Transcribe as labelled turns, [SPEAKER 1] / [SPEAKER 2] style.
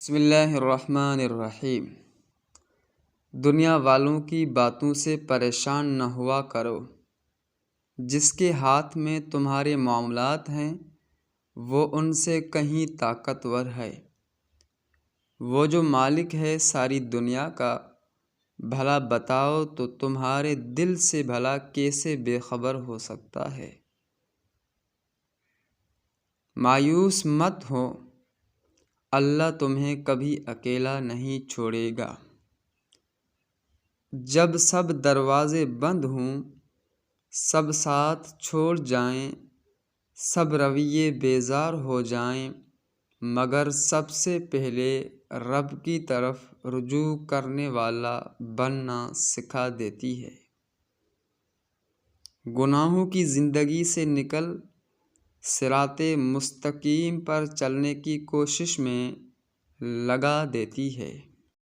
[SPEAKER 1] بسم اللہ الرحمن الرحیم۔ دنیا والوں کی باتوں سے پریشان نہ ہوا کرو۔ جس کے ہاتھ میں تمہارے معاملات ہیں وہ ان سے کہیں طاقتور ہے۔ وہ جو مالک ہے ساری دنیا کا، بھلا بتاؤ تو تمہارے دل سے بھلا کیسے بے خبر ہو سکتا ہے۔ مایوس مت ہو، اللہ تمہیں کبھی اکیلا نہیں چھوڑے گا۔ جب سب دروازے بند ہوں، سب ساتھ چھوڑ جائیں، سب رویے بیزار ہو جائیں، مگر سب سے پہلے رب کی طرف رجوع کرنے والا بننا سکھا دیتی ہے۔ گناہوں کی زندگی سے نکل صراط مستقیم پر چلنے کی کوشش میں لگا دیتی ہے۔